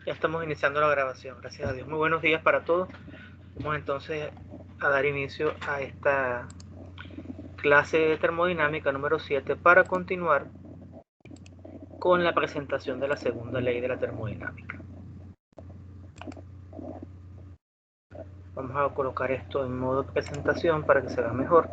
Ya estamos iniciando la grabación, gracias a Dios. Muy buenos días para todos. Vamos entonces a dar inicio a esta clase de termodinámica número 7 para continuar con la presentación de la segunda ley de la termodinámica. Vamos a colocar esto en modo presentación para que se vea mejor.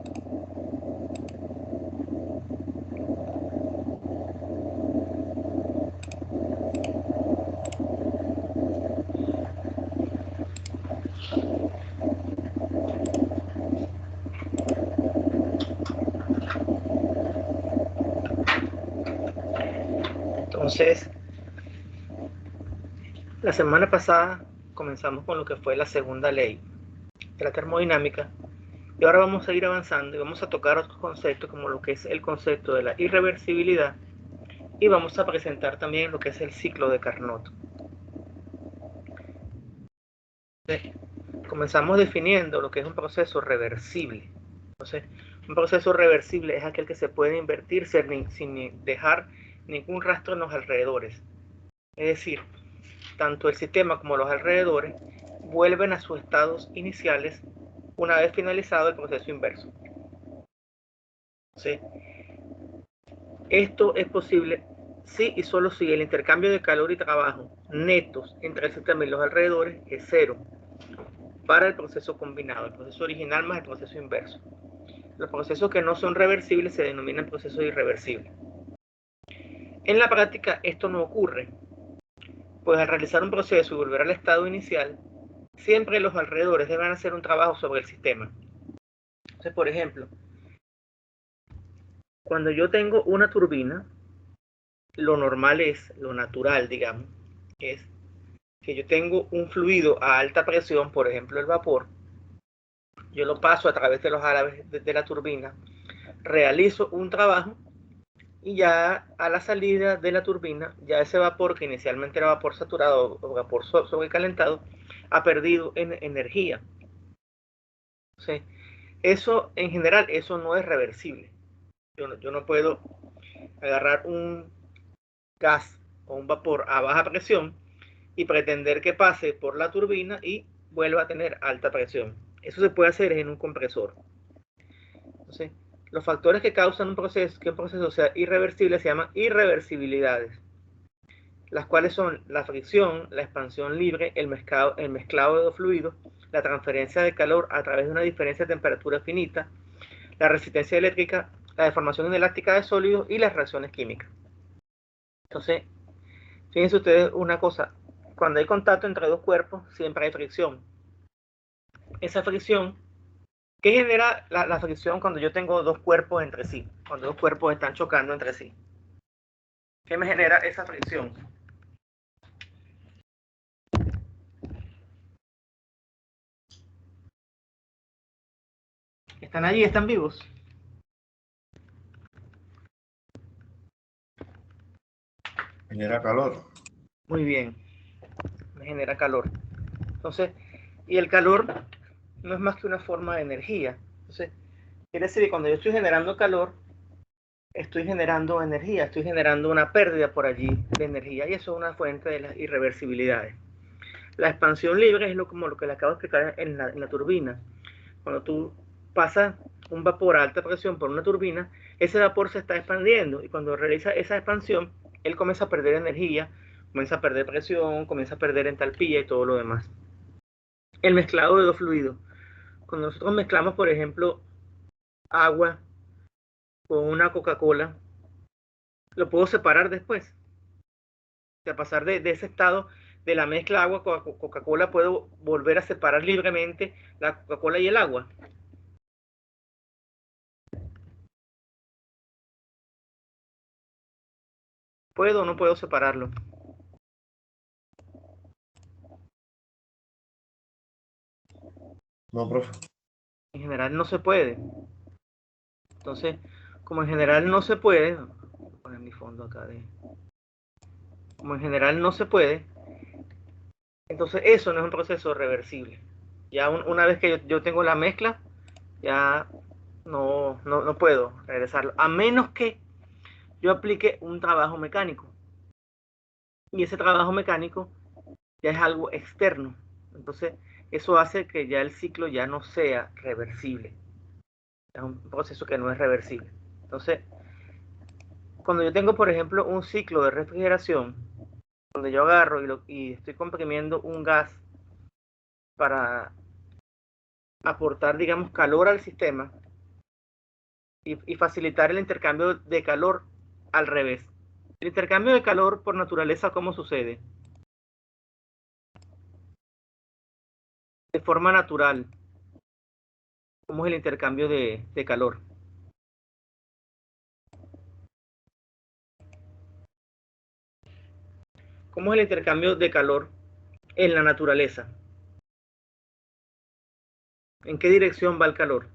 Entonces, la semana pasada comenzamos con lo que fue la segunda ley de la termodinámica y ahora vamos a ir avanzando y vamos a tocar otros conceptos como lo que es el concepto de la irreversibilidad y vamos a presentar también lo que es el ciclo de Carnot. Comenzamos definiendo lo que es un proceso reversible. Entonces, un proceso reversible es aquel que se puede invertir sin dejar ningún rastro en los alrededores. Es decir, tanto el sistema como los alrededores vuelven a sus estados iniciales una vez finalizado el proceso inverso. ¿Sí? Esto es posible si y solo si el intercambio de calor y trabajo netos entre el sistema y los alrededores es cero para el proceso combinado, el proceso original más el proceso inverso. Los procesos que no son reversibles se denominan procesos irreversibles. En la práctica esto no ocurre, pues al realizar un proceso y volver al estado inicial, siempre los alrededores deben hacer un trabajo sobre el sistema. Entonces, por ejemplo, cuando yo tengo una turbina, lo normal es, lo natural, digamos, es que yo tengo un fluido a alta presión, por ejemplo el vapor, yo lo paso a través de los árabes de la turbina, realizo un trabajo y ya a la salida de la turbina, ya ese vapor que inicialmente era vapor saturado o vapor sobrecalentado, ha perdido energía. Entonces, eso en general, eso no es reversible. Yo no puedo agarrar un gas o un vapor a baja presión y pretender que pase por la turbina y vuelva a tener alta presión. Eso se puede hacer en un compresor. Entonces, los factores que causan que un proceso sea irreversible se llaman irreversibilidades, las cuales son la fricción, la expansión libre, el mezclado de dos fluidos, la transferencia de calor a través de una diferencia de temperatura finita, la resistencia eléctrica, la deformación inelástica de sólidos y las reacciones químicas. Entonces, fíjense ustedes una cosa, cuando hay contacto entre dos cuerpos siempre hay fricción. Esa fricción, ¿qué genera la fricción cuando yo tengo dos cuerpos entre sí? Cuando dos cuerpos están chocando entre sí. ¿Qué me genera esa fricción? ¿Están allí? ¿Están vivos? Genera calor. Muy bien, me genera calor. Entonces, y el calor no es más que una forma de energía. Entonces, quiere decir que cuando yo estoy generando calor, estoy generando energía, estoy generando una pérdida por allí de energía y eso es una fuente de las irreversibilidades. La expansión libre es como lo que le acabo de explicar en la turbina. Cuando tú pasas un vapor a alta presión por una turbina, ese vapor se está expandiendo y cuando realiza esa expansión, él comienza a perder energía, comienza a perder presión, comienza a perder entalpía y todo lo demás. El mezclado de dos fluidos. Cuando nosotros mezclamos, por ejemplo, agua con una Coca-Cola, lo puedo separar después. O sea, pasar de ese estado de la mezcla agua con Coca-Cola, puedo volver a separar libremente la Coca-Cola y el agua. ¿Puedo o no puedo separarlo? No, profe. En general no se puede. Entonces, como en general no se puede, voy a poner mi fondo acá como en general no se puede, entonces eso no es un proceso reversible. Ya una vez que yo tengo la mezcla, ya no puedo regresarlo, a menos que yo aplique un trabajo mecánico. Y ese trabajo mecánico ya es algo externo. Entonces, eso hace que ya el ciclo ya no sea reversible. Es un proceso que no es reversible. Entonces, cuando yo tengo, por ejemplo, un ciclo de refrigeración, donde yo agarro y estoy comprimiendo un gas para aportar, digamos, calor al sistema y facilitar el intercambio de calor al revés. El intercambio de calor por naturaleza, ¿cómo sucede? De forma natural. ¿Cómo es el intercambio de calor? ¿Cómo es el intercambio de calor en la naturaleza? ¿En qué dirección va el calor?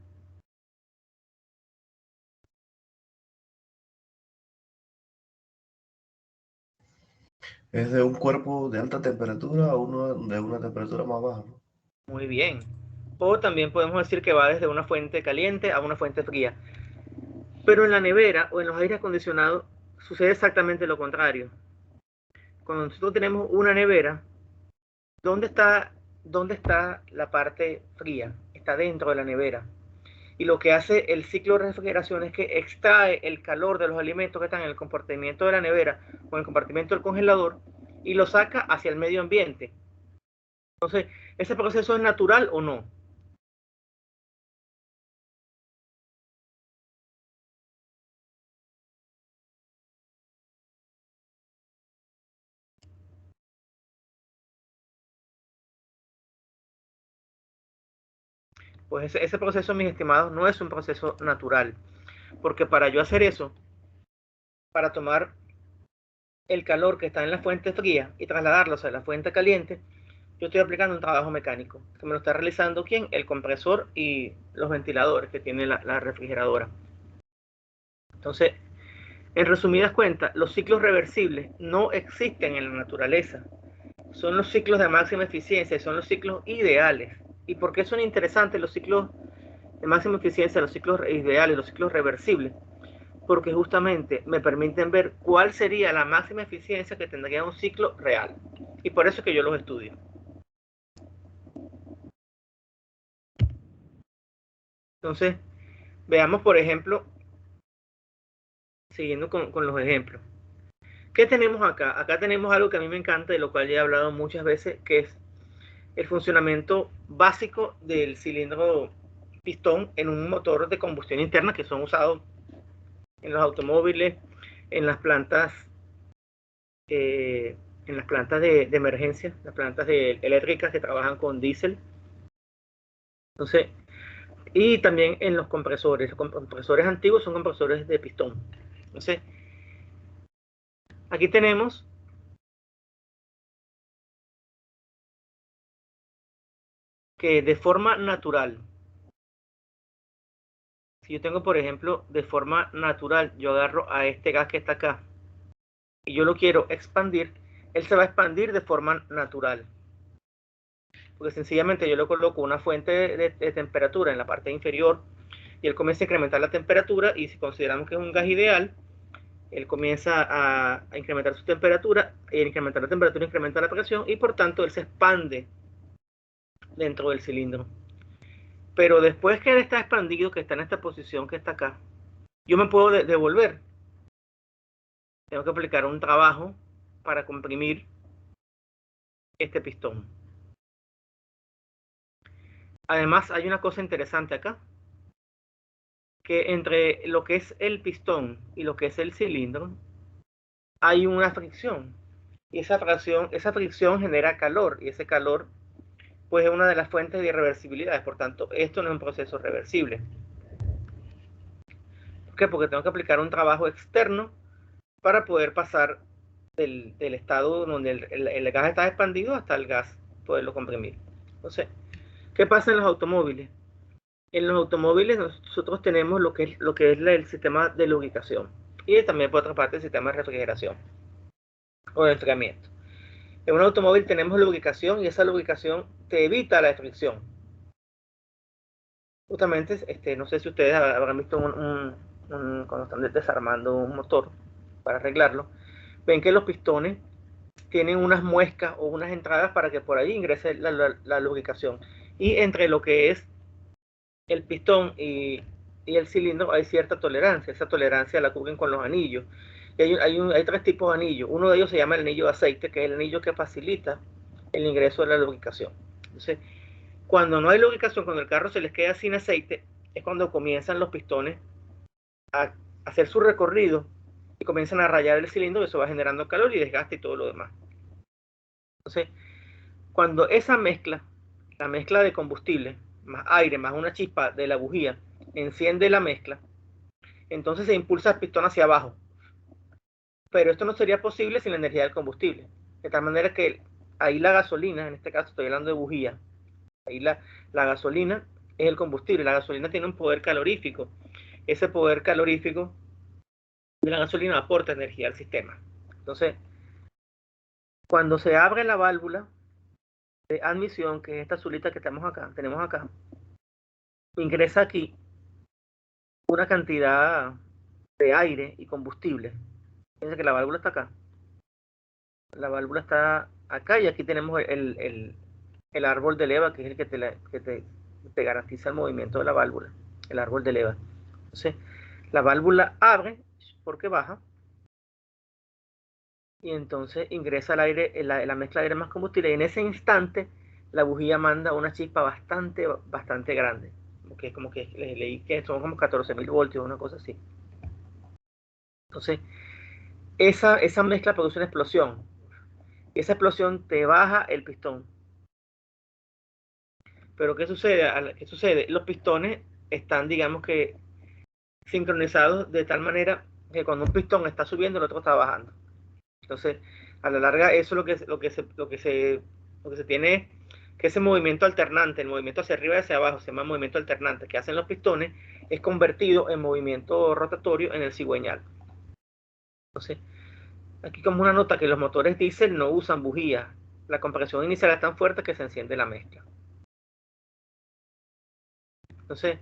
Es de un cuerpo de alta temperatura a uno de una temperatura más baja, ¿no? Muy bien. O también podemos decir que va desde una fuente caliente a una fuente fría. Pero en la nevera o en los aires acondicionados sucede exactamente lo contrario. Cuando nosotros tenemos una nevera, ¿dónde está la parte fría? Está dentro de la nevera. Y lo que hace el ciclo de refrigeración es que extrae el calor de los alimentos que están en el compartimiento de la nevera o en el compartimiento del congelador y lo saca hacia el medio ambiente. Entonces, ¿ese proceso es natural o no? Pues ese proceso, mis estimados, no es un proceso natural. Porque para yo hacer eso, para tomar el calor que está en la fuente fría y trasladarlo hacia la fuente caliente, yo estoy aplicando un trabajo mecánico, que me lo está realizando ¿quién? El compresor y los ventiladores que tiene la refrigeradora. Entonces, en resumidas cuentas, los ciclos reversibles no existen en la naturaleza. Son los ciclos de máxima eficiencia, son los ciclos ideales. ¿Y por qué son interesantes los ciclos de máxima eficiencia, los ciclos ideales, los ciclos reversibles? Porque justamente me permiten ver cuál sería la máxima eficiencia que tendría un ciclo real. Y por eso es que yo los estudio. Entonces, veamos, por ejemplo, siguiendo con los ejemplos. ¿Qué tenemos acá? Acá tenemos algo que a mí me encanta, de lo cual ya he hablado muchas veces, que es el funcionamiento básico del cilindro pistón en un motor de combustión interna que son usados en los automóviles, en las plantas, de emergencia, las plantas eléctricas que trabajan con diésel. Entonces, y también en los compresores. Los compresores antiguos son compresores de pistón. Entonces, aquí tenemos que de forma natural, si yo tengo, por ejemplo, de forma natural, yo agarro a este gas que está acá y yo lo quiero expandir, él se va a expandir de forma natural. Porque sencillamente yo le coloco una fuente de temperatura en la parte inferior y él comienza a incrementar la temperatura, y si consideramos que es un gas ideal, él comienza a incrementar su temperatura, y al incrementar la temperatura incrementa la presión y por tanto él se expande dentro del cilindro. Pero después que él está expandido, que está en esta posición que está acá, yo me puedo devolver. Tengo que aplicar un trabajo para comprimir este pistón. Además, hay una cosa interesante acá, que entre lo que es el pistón y lo que es el cilindro, hay una fricción. Y esa fricción genera calor, y ese calor pues es una de las fuentes de irreversibilidad. Por tanto, esto no es un proceso reversible. ¿Por qué? Porque tengo que aplicar un trabajo externo para poder pasar del estado donde el gas está expandido hasta el gas, poderlo comprimir. Entonces, ¿qué pasa en los automóviles? En los automóviles nosotros tenemos lo que es el sistema de lubricación, y también por otra parte el sistema de refrigeración o de enfriamiento. En un automóvil tenemos lubricación, y esa lubricación te evita la fricción. Justamente, no sé si ustedes habrán visto cuando están desarmando un motor para arreglarlo, ven que los pistones tienen unas muescas o unas entradas para que por ahí ingrese la lubricación. Y entre lo que es el pistón y el cilindro hay cierta tolerancia. Esa tolerancia la cubren con los anillos. Y hay tres tipos de anillos. Uno de ellos se llama el anillo de aceite, que es el anillo que facilita el ingreso de la lubricación. Entonces, cuando no hay lubricación, cuando el carro se les queda sin aceite, es cuando comienzan los pistones a hacer su recorrido y comienzan a rayar el cilindro, y eso va generando calor y desgaste y todo lo demás. Entonces, cuando esa mezcla, la mezcla de combustible, más aire, más una chispa de la bujía, enciende la mezcla, entonces se impulsa el pistón hacia abajo. Pero esto no sería posible sin la energía del combustible. De tal manera que ahí la gasolina, en este caso estoy hablando de bujía, ahí la gasolina es el combustible. La gasolina tiene un poder calorífico. Ese poder calorífico de la gasolina aporta energía al sistema. Entonces, cuando se abre la válvula de admisión, que es esta azulita que tenemos acá, ingresa aquí una cantidad de aire y combustible. Fíjense que la válvula está acá. La válvula está acá y aquí tenemos el árbol de leva, que es el que te garantiza el movimiento de la válvula, el árbol de leva. Entonces, la válvula abre porque baja y entonces ingresa el aire, la mezcla de aire más combustible, y en ese instante la bujía manda una chispa bastante grande, que es como que leí que son como 14.000 voltios, una cosa así. Entonces, esa mezcla produce una explosión, y esa explosión te baja el pistón. Pero ¿qué sucede? ¿Qué sucede? Los pistones están, digamos que, sincronizados de tal manera que cuando un pistón está subiendo, el otro está bajando. Entonces, a la larga, eso es lo que se tiene, que ese movimiento alternante, el movimiento hacia arriba y hacia abajo, se llama movimiento alternante, que hacen los pistones, es convertido en movimiento rotatorio en el cigüeñal. Entonces, aquí como una nota que los motores diésel no usan bujías. La compresión inicial es tan fuerte que se enciende la mezcla. Entonces,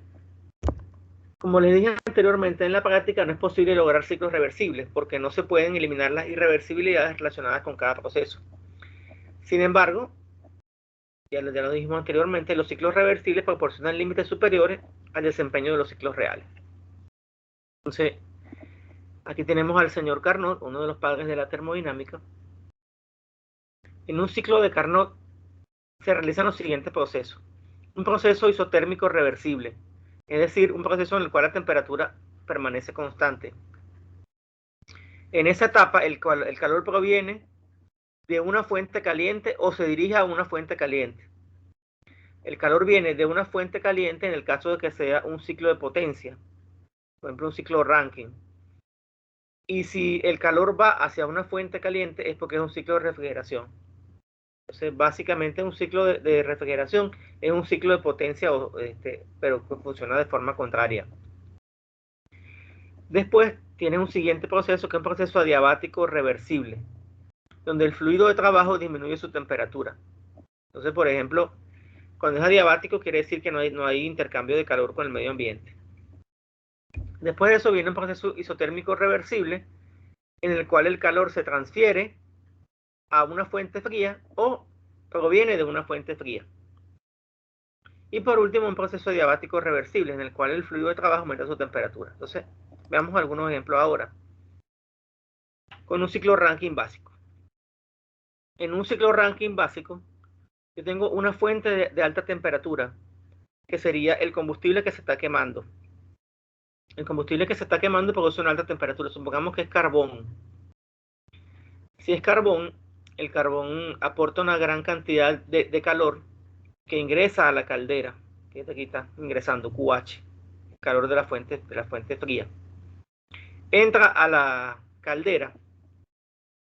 como les dije anteriormente, en la práctica no es posible lograr ciclos reversibles porque no se pueden eliminar las irreversibilidades relacionadas con cada proceso. Sin embargo, ya lo dijimos anteriormente, los ciclos reversibles proporcionan límites superiores al desempeño de los ciclos reales. Entonces, aquí tenemos al señor Carnot, uno de los padres de la termodinámica. En un ciclo de Carnot se realizan los siguientes procesos. Un proceso isotérmico reversible, es decir, un proceso en el cual la temperatura permanece constante. En esa etapa, el calor proviene de una fuente caliente o se dirige a una fuente caliente. El calor viene de una fuente caliente en el caso de que sea un ciclo de potencia, por ejemplo, un ciclo Rankine. Y si el calor va hacia una fuente caliente es porque es un ciclo de refrigeración. Entonces, básicamente un ciclo de refrigeración es un ciclo de potencia, pero que funciona de forma contraria. Después tiene un siguiente proceso, que es un proceso adiabático reversible, donde el fluido de trabajo disminuye su temperatura. Entonces, por ejemplo, cuando es adiabático quiere decir que no hay intercambio de calor con el medio ambiente. Después de eso viene un proceso isotérmico reversible, en el cual el calor se transfiere a una fuente fría o proviene de una fuente fría. Y por último, un proceso adiabático reversible, en el cual el fluido de trabajo aumenta su temperatura. Entonces, veamos algunos ejemplos ahora. Con un ciclo Rankine básico. En un ciclo Rankine básico, yo tengo una fuente de alta temperatura, que sería el combustible que se está quemando. El combustible que se está quemando produce una alta temperatura. Supongamos que es carbón. Si es carbón, el carbón aporta una gran cantidad de calor que ingresa a la caldera, que aquí está ingresando QH, calor de la fuente fría. Entra a la caldera.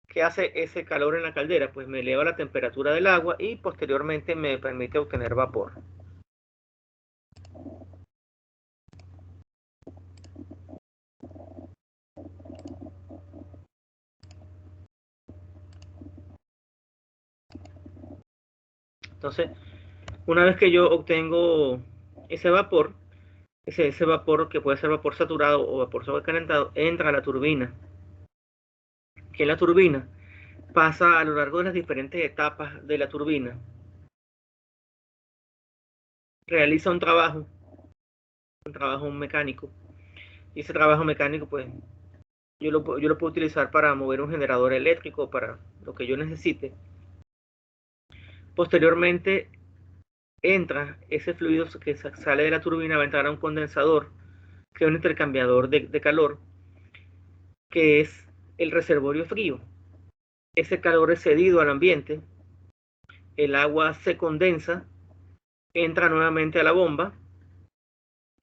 ¿Qué hace ese calor en la caldera? Pues me eleva la temperatura del agua y posteriormente me permite obtener vapor. Entonces, una vez que yo obtengo ese vapor, ese vapor que puede ser vapor saturado o vapor sobrecalentado, entra a la turbina. Que en la turbina pasa a lo largo de las diferentes etapas de la turbina, realiza un trabajo mecánico, y ese trabajo mecánico pues yo lo puedo utilizar para mover un generador eléctrico, para lo que yo necesite. Posteriormente entra ese fluido que sale de la turbina, va a entrar a un condensador, que es un intercambiador de calor, que es el reservorio frío. Ese calor es cedido al ambiente, el agua se condensa, entra nuevamente a la bomba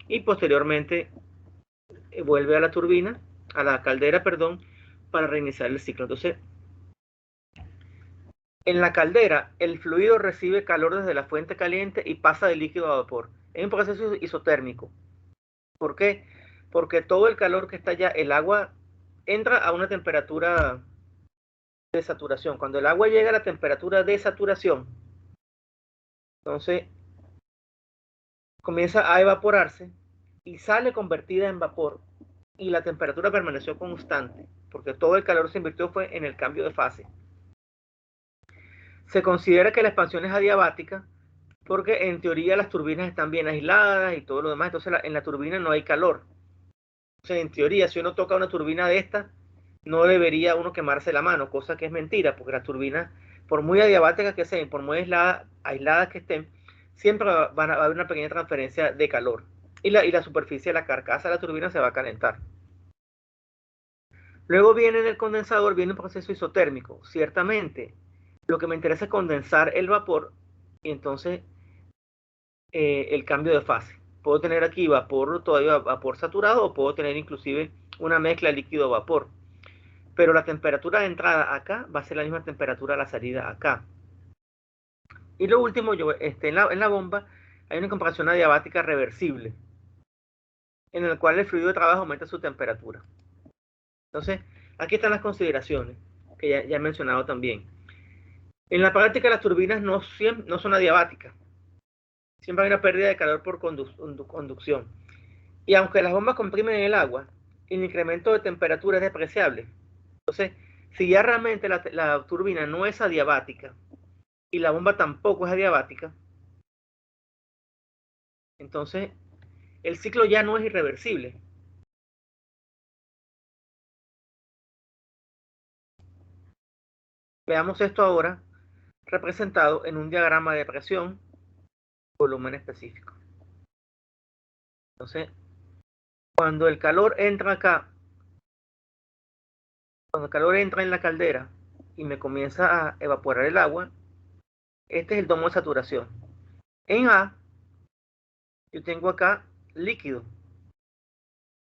y posteriormente vuelve a la turbina, a la caldera, perdón, para reiniciar el ciclo. Entonces, en la caldera, el fluido recibe calor desde la fuente caliente y pasa de líquido a vapor. Es un proceso isotérmico. ¿Por qué? Porque todo el calor que está allá, el agua entra a una temperatura de saturación. Cuando el agua llega a la temperatura de saturación, entonces comienza a evaporarse y sale convertida en vapor, y la temperatura permaneció constante, porque todo el calor se invirtió fue en el cambio de fase. Se considera que la expansión es adiabática porque en teoría las turbinas están bien aisladas y todo lo demás, entonces en la turbina no hay calor. Entonces, en teoría, si uno toca una turbina de esta, no debería uno quemarse la mano, cosa que es mentira, porque las turbinas, por muy adiabáticas que sean, por muy aisladas que estén, siempre va a haber una pequeña transferencia de calor. Y la superficie de la carcasa de la turbina se va a calentar. Luego viene en el condensador, viene un proceso isotérmico. Ciertamente, lo que me interesa es condensar el vapor y entonces el cambio de fase. Puedo tener aquí vapor, todavía vapor saturado, o puedo tener inclusive una mezcla líquido-vapor. Pero la temperatura de entrada acá va a ser la misma temperatura de la salida acá. Y lo último, en la bomba hay una compresión adiabática reversible, en el cual el fluido de trabajo aumenta su temperatura. Entonces, aquí están las consideraciones que ya he mencionado también. En la práctica, las turbinas no son adiabáticas. Siempre hay una pérdida de calor por conducción. Y aunque las bombas comprimen el agua, el incremento de temperatura es despreciable. Entonces, si ya realmente la turbina no es adiabática y la bomba tampoco es adiabática, entonces el ciclo ya no es irreversible. Veamos esto ahora representado en un diagrama de presión, volumen específico. Entonces, cuando el calor entra acá, cuando el calor entra en la caldera y me comienza a evaporar el agua, este es el domo de saturación. En A, yo tengo acá líquido.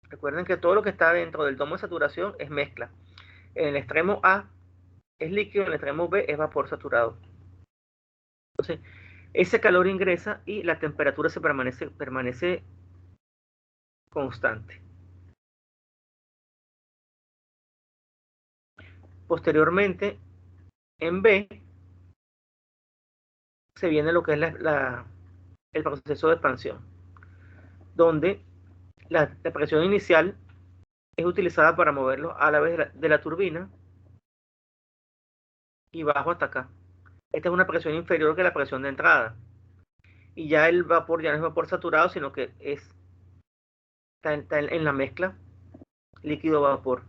Recuerden que todo lo que está dentro del domo de saturación es mezcla. En el extremo A es líquido, en el extremo B es vapor saturado. Entonces, ese calor ingresa y la temperatura se permanece constante. Posteriormente, en B, se viene lo que es el proceso de expansión, donde la presión inicial es utilizada para moverlo a la vez de la turbina y bajo hasta acá. Esta es una presión inferior que la presión de entrada. Y ya el vapor ya no es vapor saturado, sino que está en la mezcla líquido-vapor.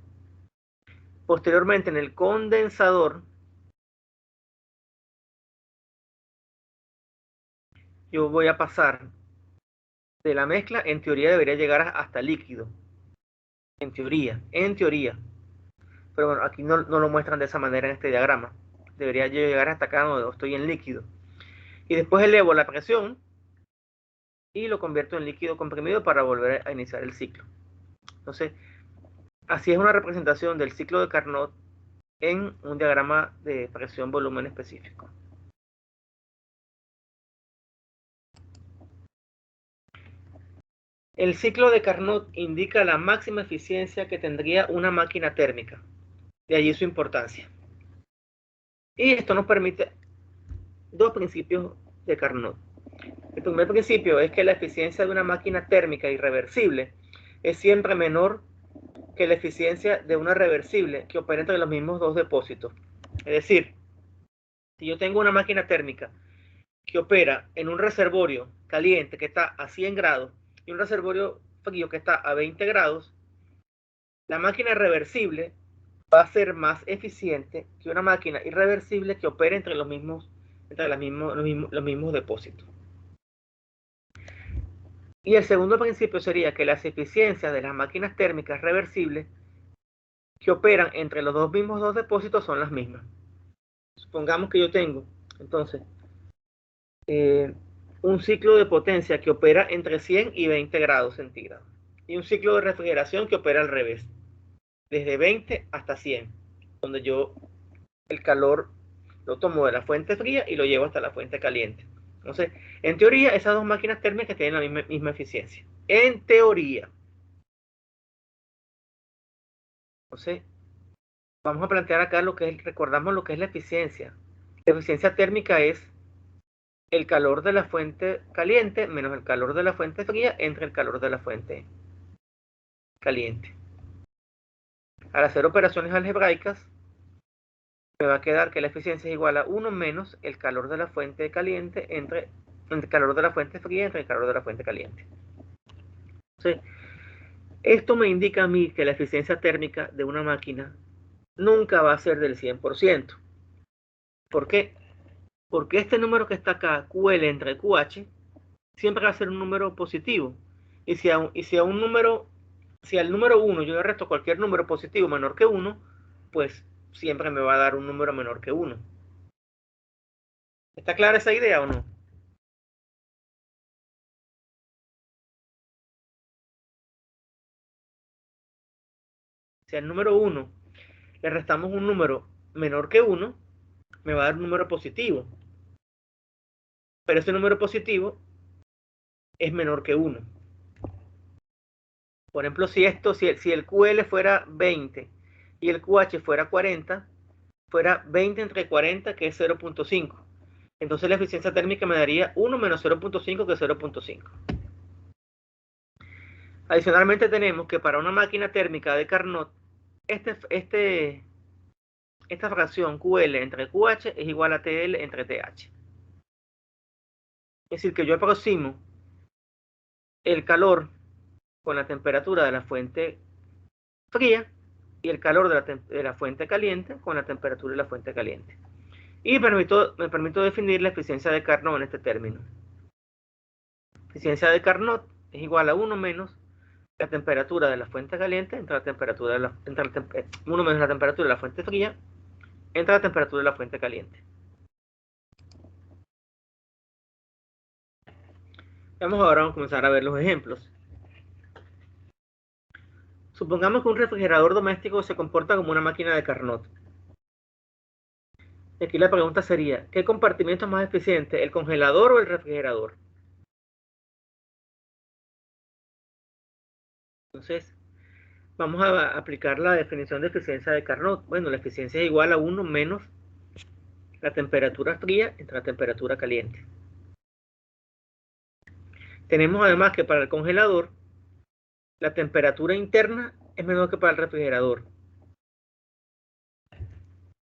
Posteriormente, en el condensador, yo voy a pasar de la mezcla, en teoría debería llegar hasta líquido. En teoría. Pero bueno, aquí no lo muestran de esa manera en este diagrama. Debería yo llegar hasta acá donde estoy en líquido. Y después elevo la presión y lo convierto en líquido comprimido para volver a iniciar el ciclo. Entonces, así es una representación del ciclo de Carnot en un diagrama de presión-volumen específico. El ciclo de Carnot indica la máxima eficiencia que tendría una máquina térmica. De allí su importancia. Y esto nos permite dos principios de Carnot. El primer principio es que la eficiencia de una máquina térmica irreversible es siempre menor que la eficiencia de una reversible que opera entre los mismos dos depósitos. Es decir, si yo tengo una máquina térmica que opera en un reservorio caliente que está a 100 grados y un reservorio frío que está a 20 grados, la máquina reversible va a ser más eficiente que una máquina irreversible que opere entre los mismos depósitos. Y el segundo principio sería que las eficiencias de las máquinas térmicas reversibles que operan entre los mismos dos depósitos son las mismas. Supongamos que yo tengo, entonces, un ciclo de potencia que opera entre 100 y 20 grados centígrados. Y un ciclo de refrigeración que opera al revés, desde 20 hasta 100, donde yo el calor lo tomo de la fuente fría y lo llevo hasta la fuente caliente. Entonces, en teoría, esas dos máquinas térmicas tienen la misma eficiencia. En teoría. Entonces, vamos a plantear acá recordamos lo que es la eficiencia. La eficiencia térmica es el calor de la fuente caliente menos el calor de la fuente fría entre el calor de la fuente caliente. Al hacer operaciones algebraicas, me va a quedar que la eficiencia es igual a 1 menos el calor de la fuente caliente entre el calor de la fuente fría entre el calor de la fuente caliente. Entonces, esto me indica a mí que la eficiencia térmica de una máquina nunca va a ser del 100%. ¿Por qué? Porque este número que está acá, QL entre QH, siempre va a ser un número positivo. Y si al número 1 yo le resto cualquier número positivo menor que 1, pues siempre me va a dar un número menor que 1. ¿Está clara esa idea o no? Si al número 1 le restamos un número menor que 1, me va a dar un número positivo. Pero ese número positivo es menor que 1. Por ejemplo, si el QL fuera 20 y el QH fuera 40, fuera 20 entre 40, que es 0.5. Entonces la eficiencia térmica me daría 1 menos 0.5, que es 0.5. Adicionalmente tenemos que para una máquina térmica de Carnot, esta fracción QL entre QH es igual a TL entre TH. Es decir, que yo aproximo el calor con la temperatura de la fuente fría y el calor de la fuente caliente con la temperatura de la fuente caliente. Y me permito definir la eficiencia de Carnot en este término. Eficiencia de Carnot es igual a 1 menos la temperatura de la fuente caliente entre la temperatura de 1 menos la temperatura de la fuente fría entre la temperatura de la fuente caliente. Vamos a comenzar a ver los ejemplos. Supongamos que un refrigerador doméstico se comporta como una máquina de Carnot. Y aquí la pregunta sería, ¿qué compartimiento es más eficiente, el congelador o el refrigerador? Entonces, vamos a aplicar la definición de eficiencia de Carnot. Bueno, la eficiencia es igual a 1 menos la temperatura fría entre la temperatura caliente. Tenemos además que para el congelador, la temperatura interna es menor que para el refrigerador.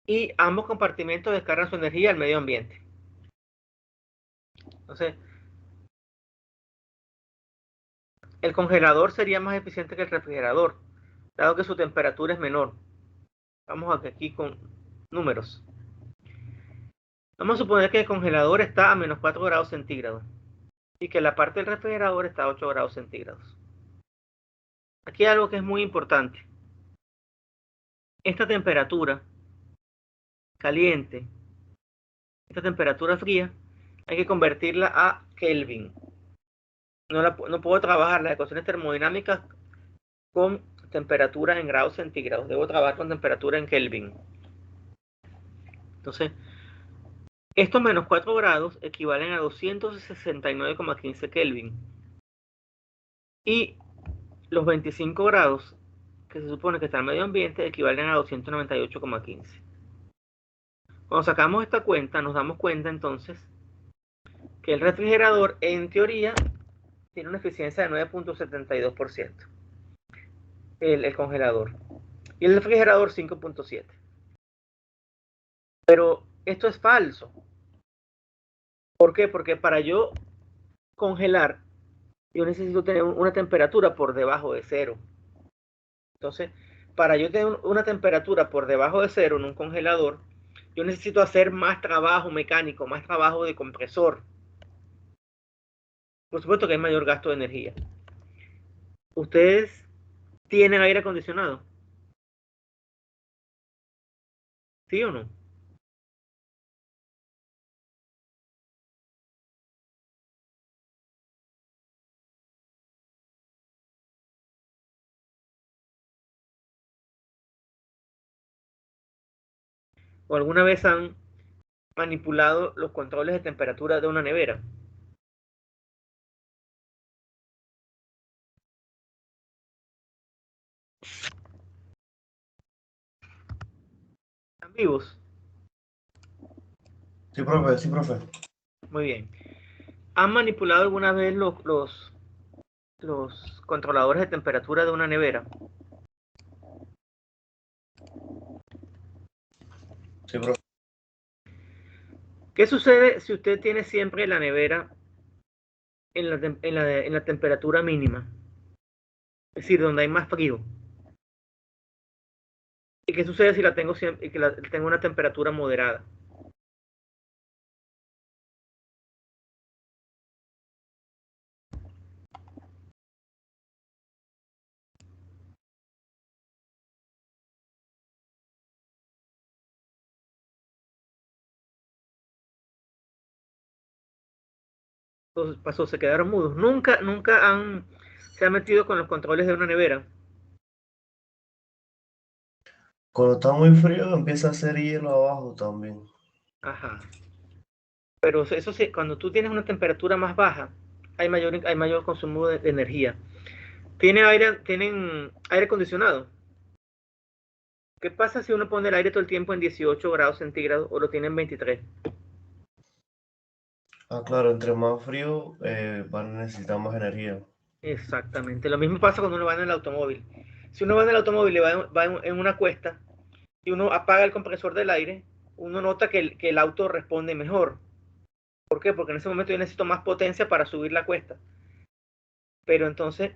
Y ambos compartimentos descargan su energía al medio ambiente. Entonces, el congelador sería más eficiente que el refrigerador, dado que su temperatura es menor. Vamos aquí con números. Vamos a suponer que el congelador está a menos 4 grados centígrados y que la parte del refrigerador está a 8 grados centígrados. Aquí hay algo que es muy importante. Esta temperatura caliente, esta temperatura fría, hay que convertirla a Kelvin. No puedo trabajar las ecuaciones termodinámicas con temperatura en grados centígrados. Debo trabajar con temperatura en Kelvin. Entonces, estos menos 4 grados equivalen a 269,15 Kelvin. Y los 25 grados que se supone que está en el medio ambiente equivalen a 298,15. Cuando sacamos esta cuenta, nos damos cuenta entonces que el refrigerador, en teoría, tiene una eficiencia de 9.72%. El congelador. Y el refrigerador 5.7%. Pero esto es falso. ¿Por qué? Porque para yo congelar, yo necesito tener una temperatura por debajo de cero. Entonces, para yo tener una temperatura por debajo de cero en un congelador, yo necesito hacer más trabajo mecánico, más trabajo de compresor. Por supuesto que hay mayor gasto de energía. ¿Ustedes tienen aire acondicionado? ¿Sí o no? ¿O alguna vez han manipulado los controles de temperatura de una nevera? ¿Están vivos? Sí, profe, sí, profe. Muy bien. ¿Han manipulado alguna vez los controladores de temperatura de una nevera? Sí, profe. ¿Qué sucede si usted tiene siempre la nevera en la temperatura mínima? Es decir, donde hay más frío. ¿Y qué sucede si la tengo siempre, y que tengo una temperatura moderada? Entonces pasó, se quedaron mudos. Nunca se han metido con los controles de una nevera. Cuando está muy frío empieza a hacer hielo abajo también. Ajá. Pero eso sí, cuando tú tienes una temperatura más baja, hay mayor consumo de energía. ¿Tienen aire acondicionado? ¿Qué pasa si uno pone el aire todo el tiempo en 18 grados centígrados o lo tiene en 23? Ah, claro, entre más frío van a necesitar más energía. Exactamente. Lo mismo pasa cuando uno va en el automóvil. Si uno va en el automóvil y va en una cuesta y uno apaga el compresor del aire, uno nota que el auto responde mejor. ¿Por qué? Porque en ese momento yo necesito más potencia para subir la cuesta. Pero entonces,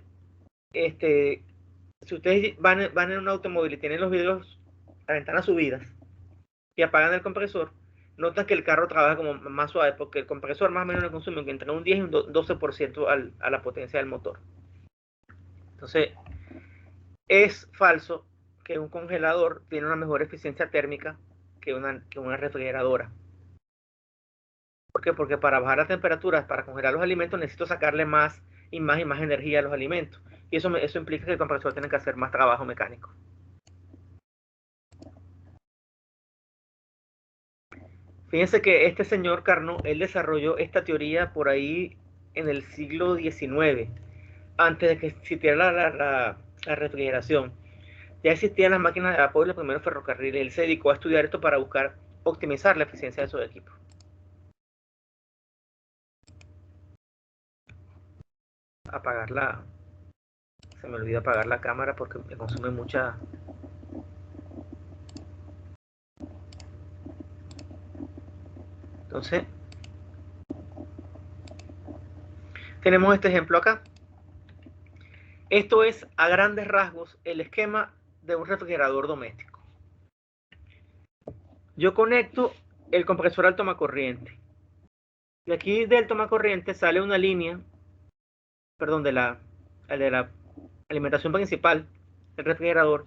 si ustedes van en un automóvil y tienen los vidrios, las ventanas subidas y apagan el compresor, notan que el carro trabaja como más suave porque el compresor más o menos le consume entre un 10 y un 12% a la potencia del motor. Entonces, es falso que un congelador tiene una mejor eficiencia térmica que una refrigeradora. ¿Por qué? Porque para bajar las temperaturas, para congelar los alimentos, necesito sacarle más y más y más energía a los alimentos. Y eso implica que el compresor tiene que hacer más trabajo mecánico. Fíjense que este señor Carnot, él desarrolló esta teoría por ahí en el siglo XIX, antes de que existiera la refrigeración. Ya existían las máquinas de vapor y los primeros ferrocarriles. Él se dedicó a estudiar esto para buscar optimizar la eficiencia de esos equipos. Apagarla, se me olvida apagar la cámara porque me consume mucha. Entonces, tenemos este ejemplo acá. Esto es a grandes rasgos el esquema de un refrigerador doméstico. Yo conecto el compresor al tomacorriente. De aquí del tomacorriente sale una línea, perdón, de la alimentación principal del refrigerador.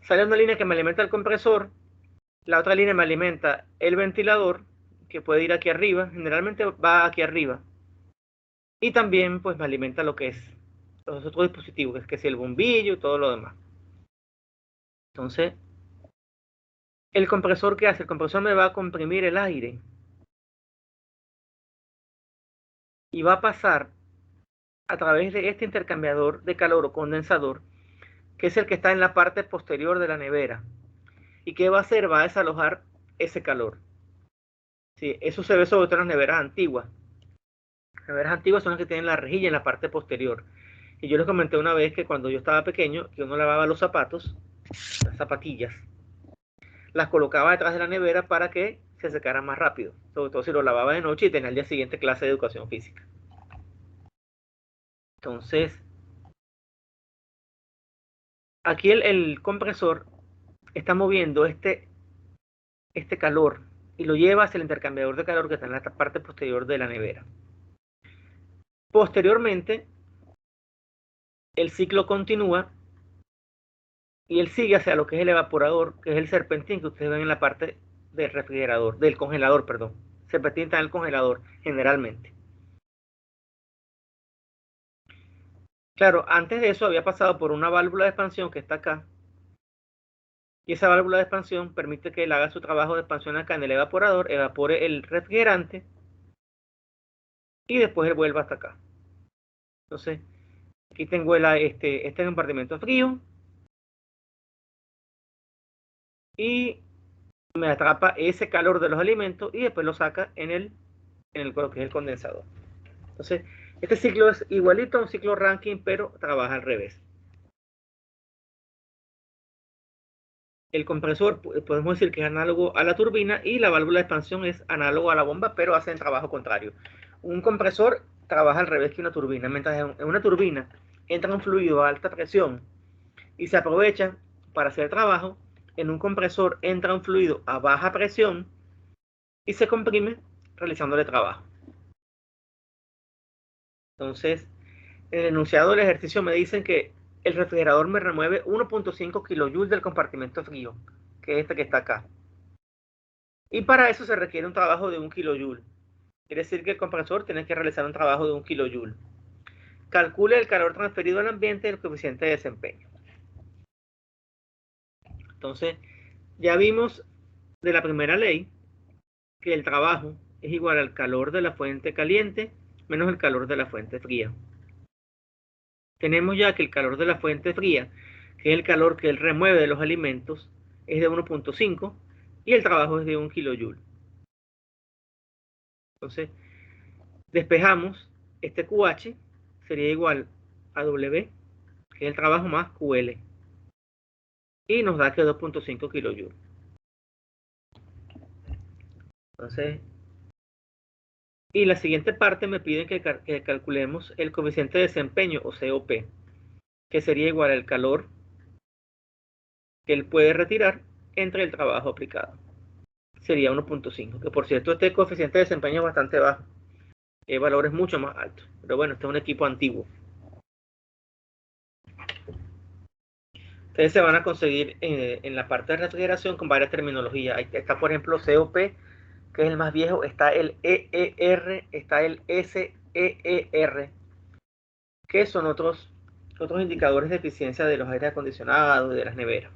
Sale una línea que me alimenta el compresor, la otra línea me alimenta el ventilador, que puede ir aquí arriba, generalmente va aquí arriba. Y también pues me alimenta lo que es los otros dispositivos, que es el bombillo y todo lo demás. Entonces, ¿el compresor qué hace? El compresor me va a comprimir el aire y va a pasar a través de este intercambiador de calor o condensador, que es el que está en la parte posterior de la nevera. ¿Y qué va a hacer? Va a desalojar ese calor. Sí, eso se ve sobre todo en las neveras antiguas. Las neveras antiguas son las que tienen la rejilla en la parte posterior. Y yo les comenté una vez que cuando yo estaba pequeño, que uno lavaba los zapatos, las zapatillas, las colocaba detrás de la nevera para que se secaran más rápido, sobre todo si lo lavaba de noche y tenía al día siguiente clase de educación física. Entonces, aquí el compresor está moviendo este calor y lo lleva hacia el intercambiador de calor que está en la parte posterior de la nevera. Posteriormente, el ciclo continúa y él sigue hacia lo que es el evaporador, que es el serpentín que ustedes ven en la parte del refrigerador, del congelador, perdón. Serpentín está en el congelador, generalmente. Claro, antes de eso había pasado por una válvula de expansión que está acá. Y esa válvula de expansión permite que él haga su trabajo de expansión acá en el evaporador, evapore el refrigerante y después él vuelva hasta acá. Entonces, aquí tengo este compartimento frío y me atrapa ese calor de los alimentos y después lo saca en el que es el condensador. Entonces, este ciclo es igualito a un ciclo Rankine, pero trabaja al revés. El compresor podemos decir que es análogo a la turbina y la válvula de expansión es análogo a la bomba, pero hacen trabajo contrario. Un compresor trabaja al revés que una turbina. Mientras en una turbina entra un fluido a alta presión y se aprovecha para hacer trabajo, en un compresor entra un fluido a baja presión y se comprime realizándole trabajo. Entonces, en el enunciado del ejercicio me dicen que el refrigerador me remueve 1.5 kilojoules del compartimento frío, que es este que está acá. Y para eso se requiere un trabajo de 1 kilojoule. Quiere decir que el compresor tiene que realizar un trabajo de 1 kilojoule. Calcule el calor transferido al ambiente y el coeficiente de desempeño. Entonces, ya vimos de la primera ley que el trabajo es igual al calor de la fuente caliente menos el calor de la fuente fría. Tenemos ya que el calor de la fuente fría, que es el calor que él remueve de los alimentos, es de 1.5 y el trabajo es de 1 kilojoule. Entonces, despejamos este QH, sería igual a W, que es el trabajo más QL, y nos da que 2.5 kilojoules. Entonces, y la siguiente parte me piden que calculemos el coeficiente de desempeño o COP, que sería igual al calor que él puede retirar entre el trabajo aplicado. Sería 1.5, que por cierto este coeficiente de desempeño es bastante bajo, el valor es mucho más alto, pero bueno, este es un equipo antiguo. Ustedes se van a conseguir en la parte de refrigeración con varias terminologías. Ahí está, por ejemplo, COP, que es el más viejo, está el EER, está el SEER, que son otros indicadores de eficiencia de los aires acondicionados, de las neveras.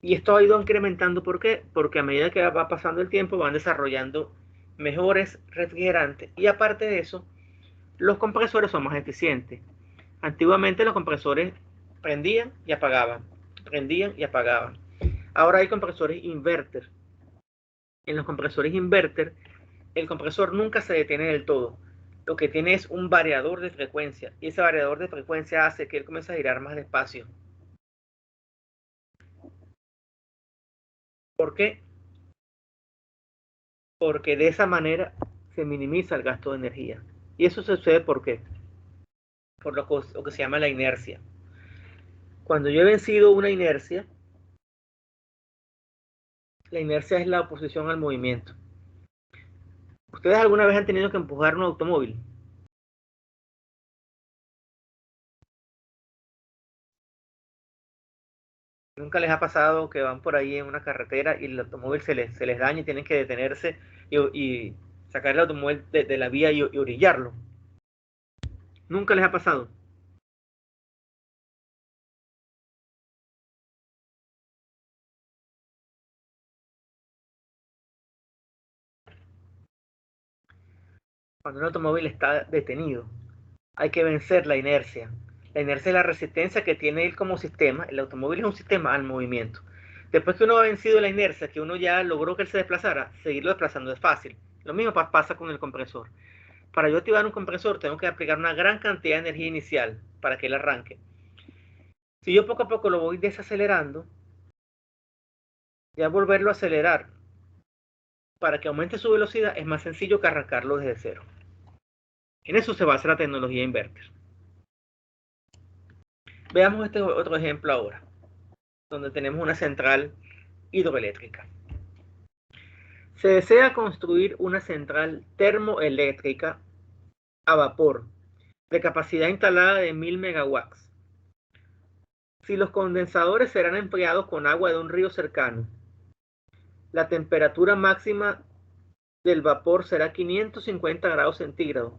Y esto ha ido incrementando, ¿por qué? Porque a medida que va pasando el tiempo van desarrollando mejores refrigerantes y aparte de eso, los compresores son más eficientes. Antiguamente los compresores prendían y apagaban, prendían y apagaban. Ahora hay compresores inverter. En los compresores inverter, el compresor nunca se detiene del todo. Lo que tiene es un variador de frecuencia y ese variador de frecuencia hace que él comience a girar más despacio. ¿Por qué? Porque de esa manera se minimiza el gasto de energía. Y eso sucede ¿por qué? Por lo que se llama la inercia. Cuando yo he vencido una inercia, la inercia es la oposición al movimiento. ¿Ustedes alguna vez han tenido que empujar un automóvil? ¿Nunca les ha pasado que van por ahí en una carretera y el automóvil se les daña y tienen que detenerse y sacar el automóvil de la vía y orillarlo? ¿Nunca les ha pasado? Cuando un automóvil está detenido, hay que vencer la inercia. La inercia es la resistencia que tiene él como sistema. El automóvil es un sistema al movimiento. Después que uno ha vencido la inercia, que uno ya logró que él se desplazara, seguirlo desplazando es fácil. Lo mismo pasa con el compresor. Para yo activar un compresor tengo que aplicar una gran cantidad de energía inicial para que él arranque. Si yo poco a poco lo voy desacelerando, Ya volverlo a acelerar para que aumente su velocidad es más sencillo que arrancarlo desde cero. En eso se basa la tecnología inverter. Veamos este otro ejemplo ahora, donde tenemos una central hidroeléctrica. Se desea construir una central termoeléctrica a vapor de capacidad instalada de 1000 megawatts. Si los condensadores serán empleados con agua de un río cercano, la temperatura máxima del vapor será 550 grados centígrados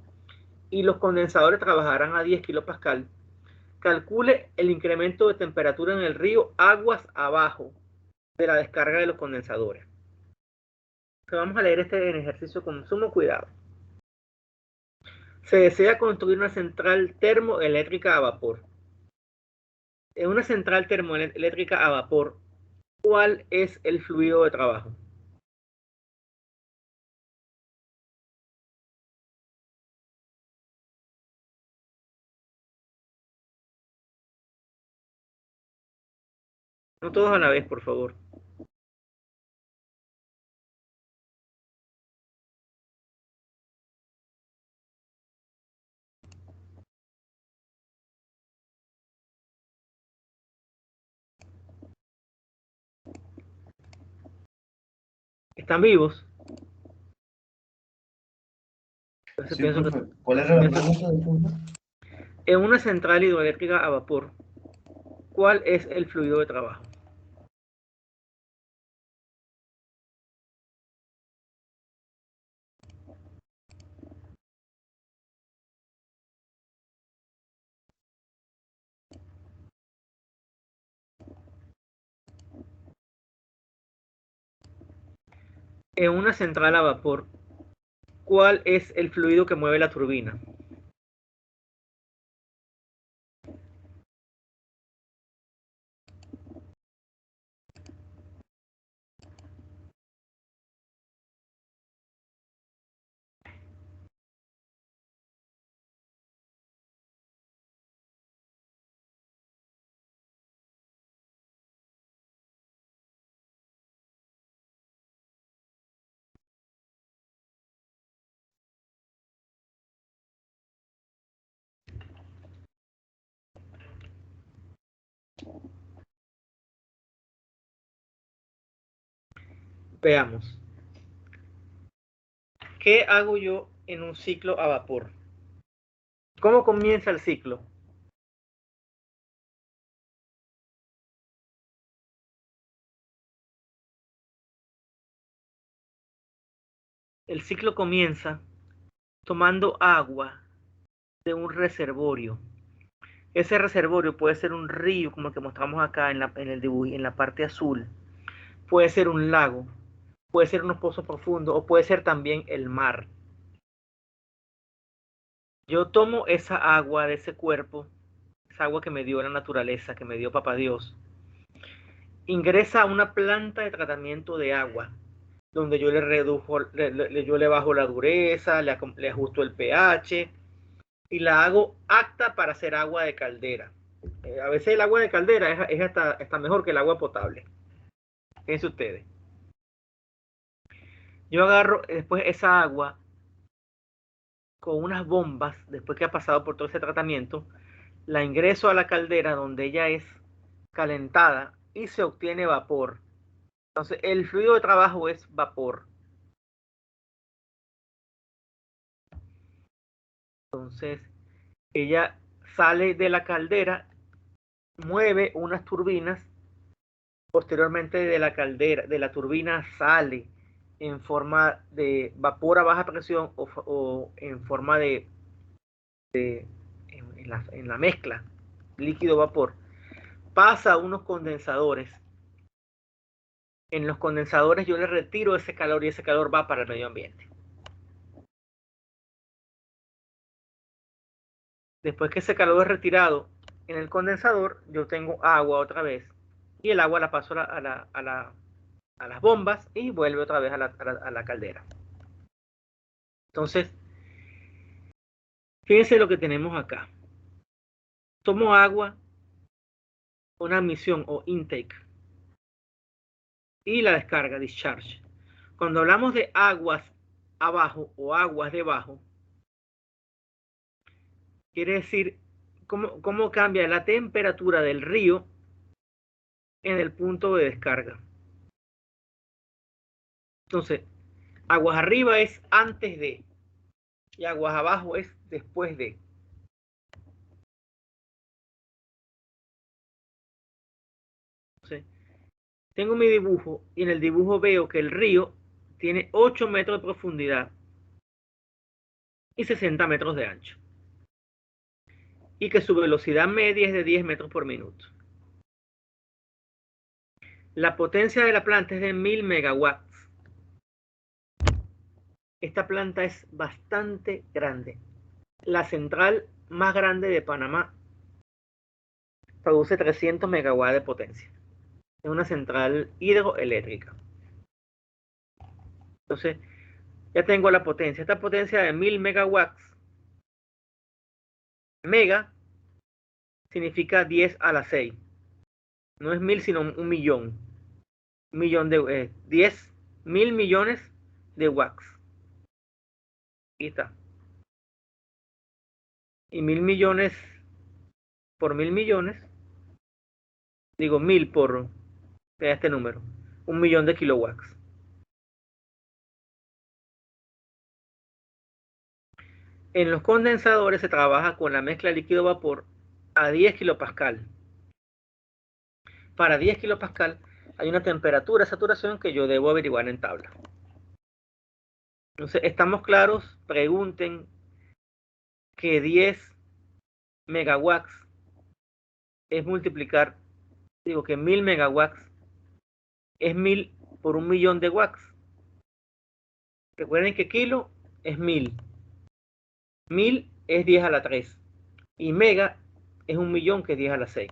y los condensadores trabajarán a 10 kilopascal. Calcule el incremento de temperatura en el río aguas abajo de la descarga de los condensadores. Vamos a leer este ejercicio con sumo cuidado. Se desea construir una central termoeléctrica a vapor. En una central termoeléctrica a vapor, ¿cuál es el fluido de trabajo? No todos a la vez, por favor. ¿Están vivos? Entonces Sí, pienso que, profe. ¿Cuál era la pienso, pregunta? Disculpa. en una central hidroeléctrica a vapor, ¿cuál es el fluido de trabajo? En una central a vapor, ¿cuál es el fluido que mueve la turbina? Veamos. ¿Qué hago yo en un ciclo a vapor? ¿Cómo comienza el ciclo? El ciclo comienza tomando agua de un reservorio. Ese reservorio puede ser un río, como el que mostramos acá en el dibujo, en la parte azul. Puede ser un lago, puede ser unos pozos profundos o puede ser también el mar. Yo tomo esa agua de ese cuerpo, esa agua que me dio la naturaleza, que me dio Papá Dios, ingresa a una planta de tratamiento de agua, donde yo le redujo, yo le bajo la dureza, le ajusto el pH y la hago apta para hacer agua de caldera. A veces el agua de caldera es hasta mejor que el agua potable. Fíjense ustedes. Yo agarro después esa agua con unas bombas, después que ha pasado por todo ese tratamiento, la ingreso a la caldera donde ella es calentada y se obtiene vapor. Entonces, el fluido de trabajo es vapor. Entonces, ella sale de la caldera, mueve unas turbinas, posteriormente de la caldera, de la turbina sale en forma de vapor a baja presión o en forma en la mezcla líquido-vapor, pasa a unos condensadores. En los condensadores yo le retiro ese calor y ese calor va para el medio ambiente. Después que ese calor es retirado en el condensador, yo tengo agua otra vez y el agua la paso a las bombas y vuelve otra vez a la caldera. Entonces, fíjense lo que tenemos acá. Tomo agua, una admisión o intake, y la descarga, discharge. Cuando hablamos de aguas abajo o aguas debajo, quiere decir cómo cambia la temperatura del río en el punto de descarga. Entonces, aguas arriba es antes de y aguas abajo es después de. Entonces, tengo mi dibujo y en el dibujo veo que el río tiene 8 metros de profundidad y 60 metros de ancho. Y que su velocidad media es de 10 metros por minuto. La potencia de la planta es de 1000 megawatts. Esta planta es bastante grande. La central más grande de Panamá produce 300 megawatts de potencia. Es una central hidroeléctrica. Entonces, ya tengo la potencia. Esta potencia de 1000 megawatts. Mega significa 10 a la 6. No es 1000, sino un millón. Un millón de 10, 1000 millones de watts. Aquí está. Y 1000 millones por 1000 millones. Digo 1000 por este número. 1.000.000 de kilowatts. En los condensadores se trabaja con la mezcla líquido-vapor a 10 kilopascal. Para 10 kilopascal hay una temperatura de saturación que yo debo averiguar en tabla. Entonces, ¿estamos claros? Pregunten que 10 megawatts es multiplicar, digo que 1000 megawatts es 1000 por 1.000.000 de watts. Recuerden que kilo es 1000. 1000 es 10 a la 3. Y mega es 1.000.000, que es 10 a la 6.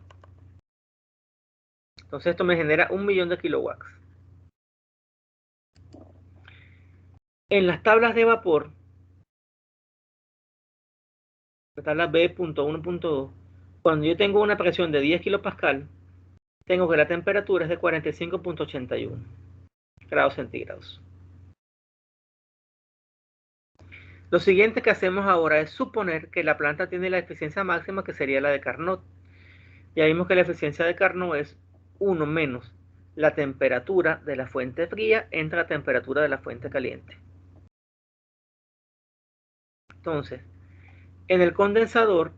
Entonces esto me genera 1.000.000 de kilowatts. En las tablas de vapor, la tabla B.1.2, cuando yo tengo una presión de 10 kilopascal, tengo que la temperatura es de 45.81 grados centígrados. Lo siguiente que hacemos ahora es suponer que la planta tiene la eficiencia máxima, que sería la de Carnot. Ya vimos que la eficiencia de Carnot es 1 menos la temperatura de la fuente fría entre la temperatura de la fuente caliente. Entonces, en el condensador,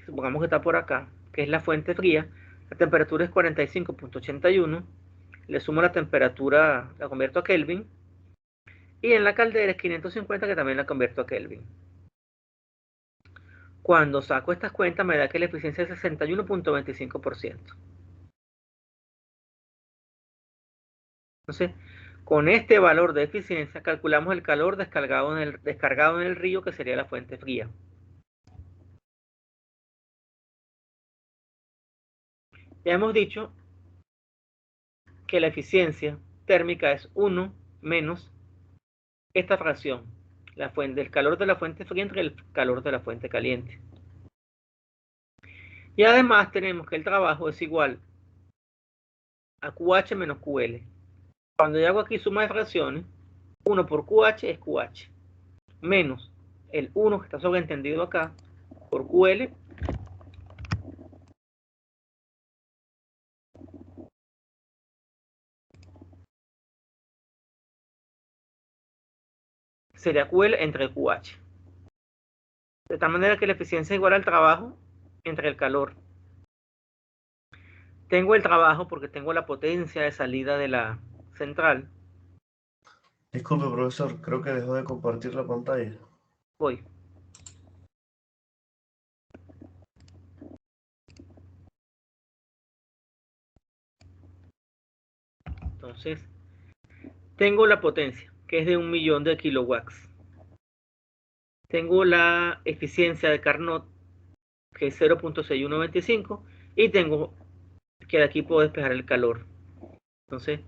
supongamos que está por acá, que es la fuente fría, la temperatura es 45.81, le sumo la temperatura, la convierto a Kelvin, y en la caldera es 550, que también la convierto a Kelvin. Cuando saco estas cuentas me da que la eficiencia es 61.25%. Entonces, con este valor de eficiencia calculamos el calor descargado en el río, que sería la fuente fría. Ya hemos dicho que la eficiencia térmica es 1 menos esta fracción, el calor de la fuente fría entre el calor de la fuente caliente. Y además tenemos que el trabajo es igual a QH menos QL. Cuando yo hago aquí suma de fracciones, 1 por QH es QH, menos el 1 que está sobreentendido acá, por QL, sería QL entre QH. De tal manera que la eficiencia es igual al trabajo entre el calor. Tengo el trabajo porque tengo la potencia de salida de la central. Disculpe, profesor, creo que dejó de compartir la pantalla. Voy. Entonces, tengo la potencia, que es de 1.000.000 de kilowatts. Tengo la eficiencia de Carnot, que es 0.6125, y tengo que de aquí puedo despejar el calor. Entonces,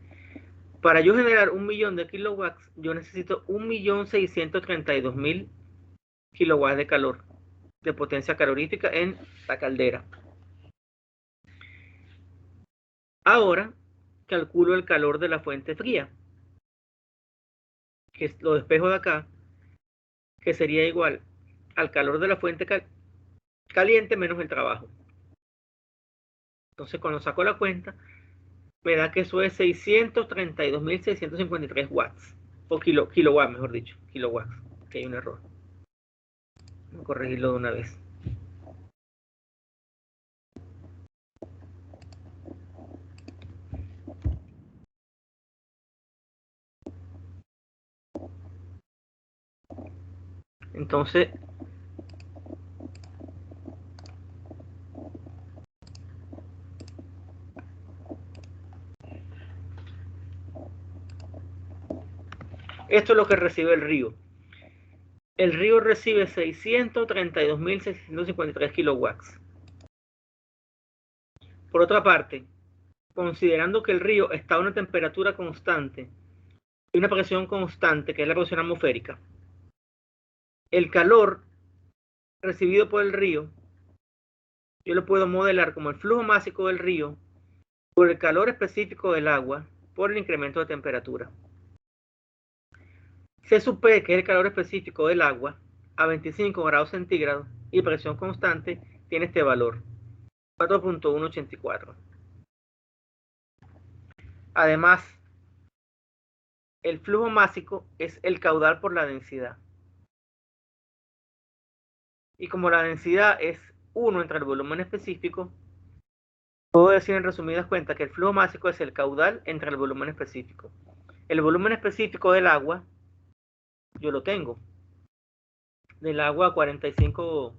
para yo generar 1.000.000 de kilowatts, yo necesito 1.632.000 kilowatts de calor, de potencia calorífica en la caldera. Ahora, calculo el calor de la fuente fría, que lo despejo de acá, que sería igual al calor de la fuente caliente menos el trabajo. Entonces, cuando saco la cuenta, me da que eso es 632.653 watts, o kilowatts, mejor dicho, kilowatts, que hay un error. Voy a corregirlo de una vez. Entonces, esto es lo que recibe el río. El río recibe 632.653 kilowatts. Por otra parte, considerando que el río está a una temperatura constante y una presión constante, que es la presión atmosférica, el calor recibido por el río, yo lo puedo modelar como el flujo másico del río por el calor específico del agua por el incremento de temperatura. Se supone que el calor específico del agua a 25 grados centígrados y presión constante tiene este valor, 4.184. Además, el flujo másico es el caudal por la densidad. Y como la densidad es 1 entre el volumen específico, puedo decir en resumidas cuentas que el flujo másico es el caudal entre el volumen específico. El volumen específico del agua, yo lo tengo. Del agua a 45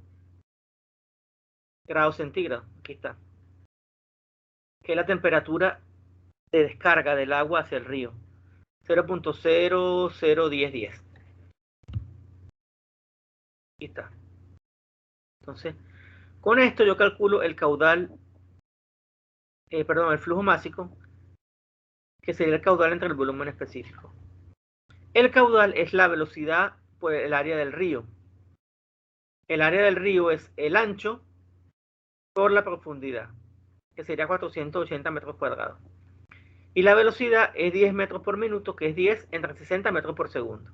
grados centígrados. Aquí está. Que es la temperatura de descarga del agua hacia el río. 0.001010. Aquí está. Entonces, con esto yo calculo el caudal, el flujo másico, que sería el caudal entre el volumen específico. El caudal es la velocidad por el área del río. El área del río es el ancho por la profundidad, que sería 480 metros cuadrados. Y la velocidad es 10 metros por minuto, que es 10 entre 60 metros por segundo.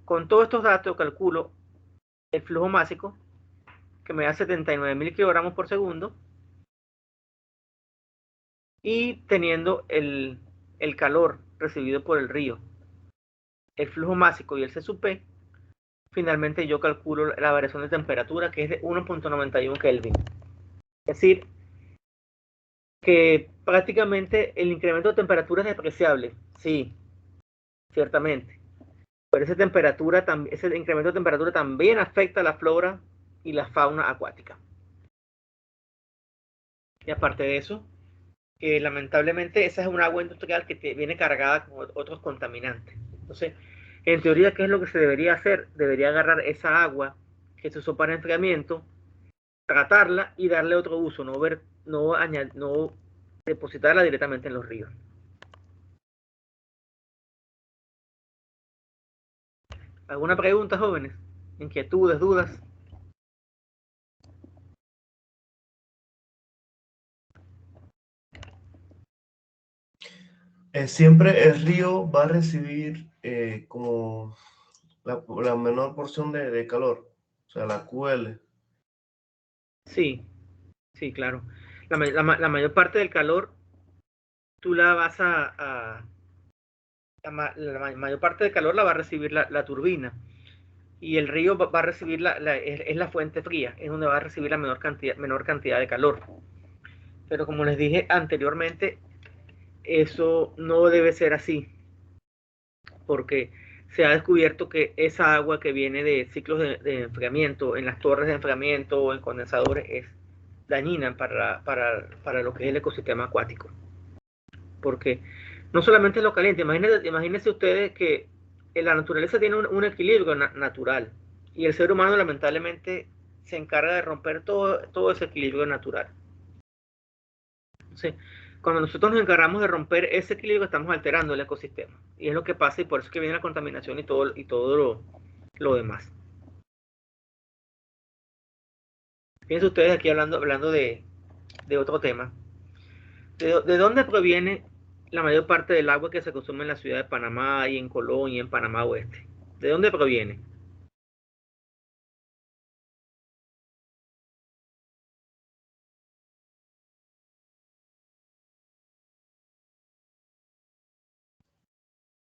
Con todos estos datos calculo el flujo másico, que me da 79.000 kilogramos por segundo, y teniendo el calor recibido por el río, el flujo másico y el C sub P, finalmente yo calculo la variación de temperatura, que es de 1.91 Kelvin. Es decir, que prácticamente el incremento de temperatura es despreciable, sí, ciertamente. Pero ese incremento de temperatura también afecta a la flora y la fauna acuática. Y aparte de eso, lamentablemente esa es un agua industrial que viene cargada con otros contaminantes. Entonces, en teoría, ¿qué es lo que se debería hacer? Debería agarrar esa agua que se usó para enfriamiento, tratarla y darle otro uso, no depositarla directamente en los ríos. ¿Alguna pregunta, jóvenes? ¿Inquietudes, dudas? Siempre el río va a recibir como la menor porción de calor, o sea, la QL. Sí, sí, claro. La mayor parte del calor tú la vas la mayor parte del calor la va a recibir la turbina, y el río va a recibir es la fuente fría, es donde va a recibir la menor cantidad de calor. Pero como les dije anteriormente, eso no debe ser así, porque se ha descubierto que esa agua que viene de ciclos de enfriamiento en las torres de enfriamiento o en condensadores es dañina para lo que es el ecosistema acuático. Porque no solamente es lo caliente, imagínense ustedes que la naturaleza tiene un equilibrio natural, y el ser humano lamentablemente se encarga de romper todo ese equilibrio natural. Entonces, cuando nosotros nos encargamos de romper ese equilibrio, estamos alterando el ecosistema. Y es lo que pasa, y por eso es que viene la contaminación y todo lo demás. Fíjense ustedes aquí hablando de otro tema. ¿De dónde proviene la mayor parte del agua que se consume en la ciudad de Panamá y en Colón y en Panamá Oeste? ¿De dónde proviene?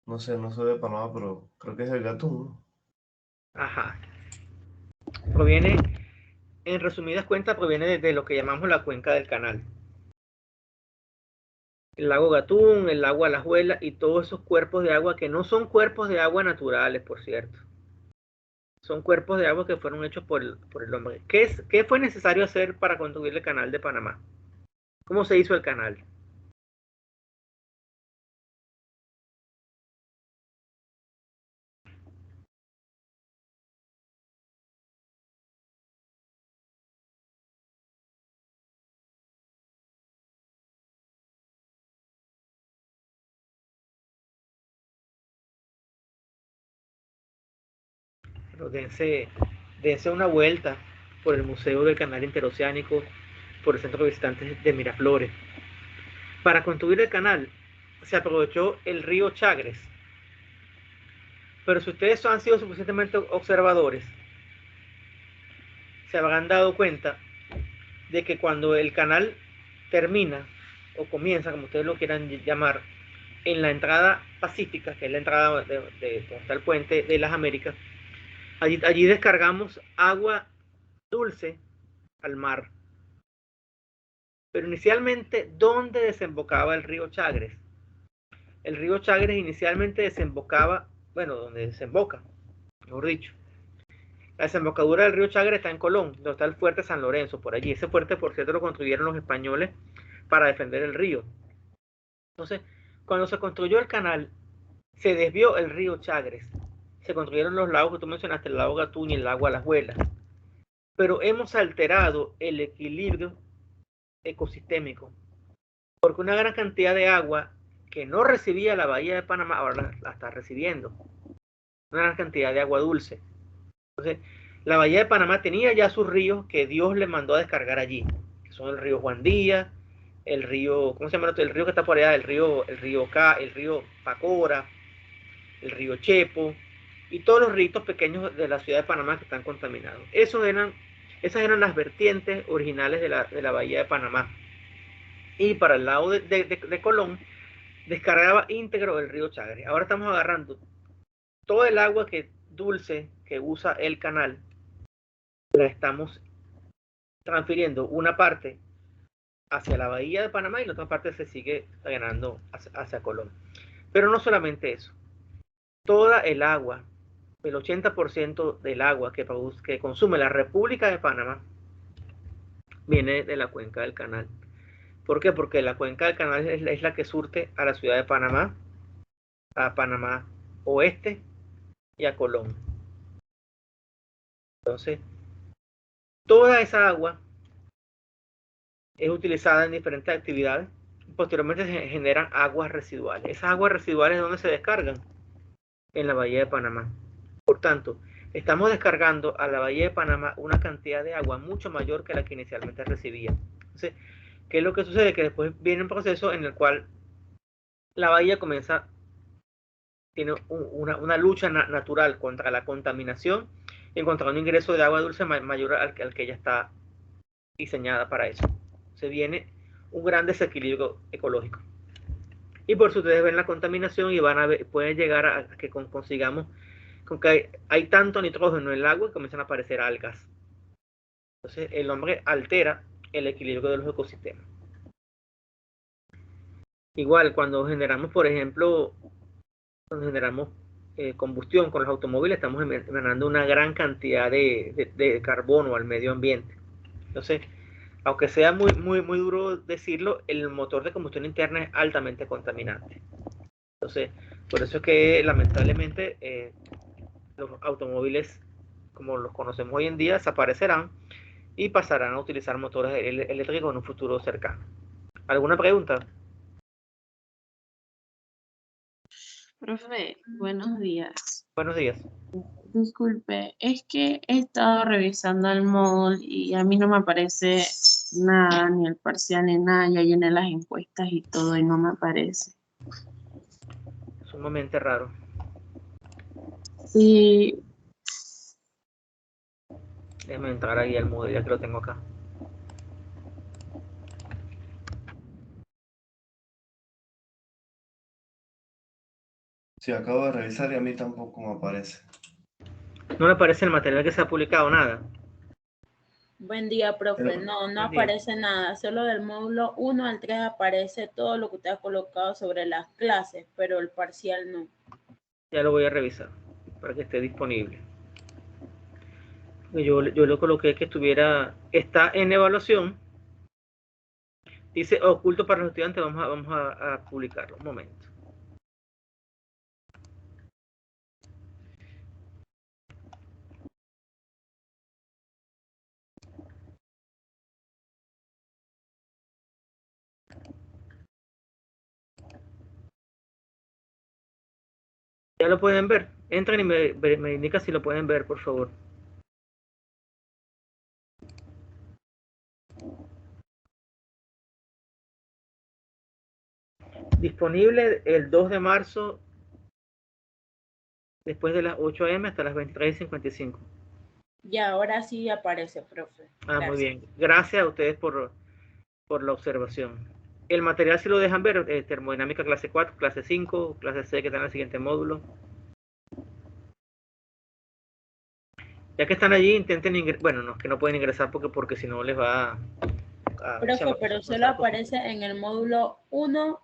No sé, no soy de Panamá, pero creo que es el Gatún, ¿no? Ajá. Proviene, en resumidas cuentas, proviene de lo que llamamos la cuenca del canal. El lago Gatún, el lago Alajuela y todos esos cuerpos de agua que no son cuerpos de agua naturales, por cierto. Son cuerpos de agua que fueron hechos por el hombre. ¿Qué fue necesario hacer para construir el canal de Panamá? ¿Cómo se hizo el canal? Pero dense una vuelta por el Museo del Canal Interoceánico, por el Centro de Visitantes de Miraflores. Para construir el canal se aprovechó el río Chagres. Pero si ustedes han sido suficientemente observadores, se habrán dado cuenta de que cuando el canal termina o comienza, como ustedes lo quieran llamar, en la entrada pacífica, que es la entrada de donde está el puente de las Américas, allí descargamos agua dulce al mar. Pero inicialmente, ¿dónde desembocaba el río Chagres? El río Chagres inicialmente desembocaba, bueno, donde desemboca, mejor dicho. La desembocadura del río Chagres está en Colón, donde está el fuerte San Lorenzo, por allí. Ese fuerte, por cierto, lo construyeron los españoles para defender el río. Entonces, cuando se construyó el canal, se desvió el río Chagres. Se construyeron los lagos que tú mencionaste, el lago Gatún y el lago Alajuela. Pero hemos alterado el equilibrio ecosistémico, porque una gran cantidad de agua que no recibía la bahía de Panamá ahora la está recibiendo. Una gran cantidad de agua dulce. Entonces, la bahía de Panamá tenía ya sus ríos que Dios le mandó a descargar allí, que son el río Juan Díaz, el río, ¿cómo se llama? El río que está por allá, el río el río Pacora, el río Chepo, y todos los ríos pequeños de la ciudad de Panamá que están contaminados. Esas eran las vertientes originales de la bahía de Panamá. Y para el lado de Colón, descargaba íntegro el río Chagres. Ahora estamos agarrando todo el agua dulce que usa el canal, la estamos transfiriendo una parte hacia la bahía de Panamá y la otra parte se sigue drenando hacia Colón. Pero no solamente eso, toda el agua, el 80% del agua que consume la República de Panamá viene de la cuenca del canal. ¿Por qué? Porque la cuenca del canal es la que surte a la ciudad de Panamá, a Panamá Oeste y a Colón. Entonces, toda esa agua es utilizada en diferentes actividades. Posteriormente se generan aguas residuales. Esas aguas residuales, ¿dónde se descargan? En la bahía de Panamá. Por tanto, estamos descargando a la bahía de Panamá una cantidad de agua mucho mayor que la que inicialmente recibía. Entonces, ¿qué es lo que sucede? Que después viene un proceso en el cual la bahía tiene una lucha natural contra la contaminación y contra un ingreso de agua dulce mayor al que ella está diseñada para eso. Se viene un gran desequilibrio ecológico. Y por eso ustedes ven la contaminación y pueden llegar a que consigamos con que hay tanto nitrógeno en el agua que comienzan a aparecer algas. Entonces el hombre altera el equilibrio de los ecosistemas. Igual cuando generamos, por ejemplo, combustión con los automóviles, estamos emanando una gran cantidad de carbono al medio ambiente. Entonces, aunque sea muy duro decirlo, el motor de combustión interna es altamente contaminante. Entonces, por eso es que lamentablemente los automóviles como los conocemos hoy en día desaparecerán y pasarán a utilizar motores eléctricos en un futuro cercano. ¿Alguna pregunta? Profe, buenos días. Buenos días. Disculpe, es que he estado revisando el módulo y a mí no me aparece nada, ni el parcial ni nada. Ya llené las encuestas y todo y no me aparece. Sumamente raro. Sí, Déjame entrar ahí al módulo, ya que lo tengo acá. Sí, acabo de revisar y a mí tampoco me aparece. No me aparece el material que se ha publicado, nada. Buen día, profe. No Buen día. aparece nada. Solo del módulo 1 al 3 aparece todo lo que usted ha colocado sobre las clases, pero el parcial no. Ya lo voy a revisar para que esté disponible. Yo lo coloqué que está en evaluación. Dice oculto para los estudiantes. Vamos a publicarlo. Un momento. Ya lo pueden ver. Entran y me indica si lo pueden ver, por favor. Disponible el 2 de marzo, después de las 8 am hasta las 23:55. Ya, ahora sí aparece, profe. Muy Gracias. bien. Gracias a ustedes por la observación. El material si lo dejan ver, termodinámica clase 4, clase 5, clase 6 que está en el siguiente módulo. Ya que están allí, intenten ingresar. Bueno, no, que no pueden ingresar porque si no les va a Profe, pero solo aparece en el módulo 1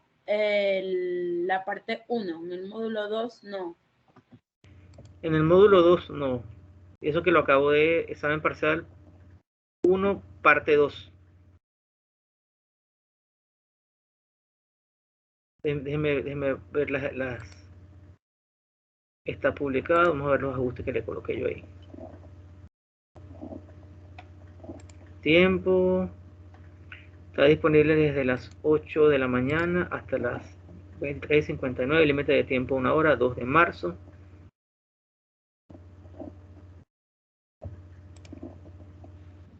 la parte 1. En el módulo 2 no. En el módulo 2 no. Eso que lo acabo de examen parcial 1, parte 2. Déjenme ver las. Está publicado. Vamos a ver los ajustes que le coloqué yo ahí. Tiempo. Está disponible desde las 8 de la mañana hasta las 23:59. Límite de tiempo 1 hora, 2 de marzo.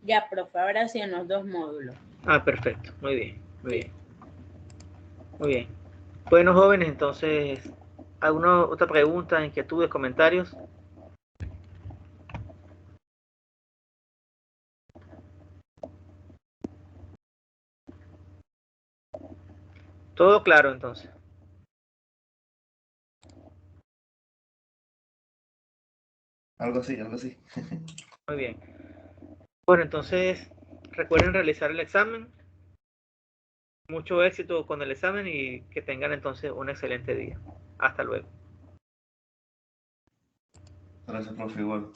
Ya, profe, ahora sí en los dos módulos. Perfecto. Muy bien. Muy bien. Muy bien. Bueno, jóvenes, entonces, ¿alguna otra pregunta, inquietudes, comentarios? Todo claro, entonces. Algo así, algo así. Muy bien. Bueno, entonces, recuerden realizar el examen. Mucho éxito con el examen y que tengan entonces un excelente día. Hasta luego. Gracias, profe, igual.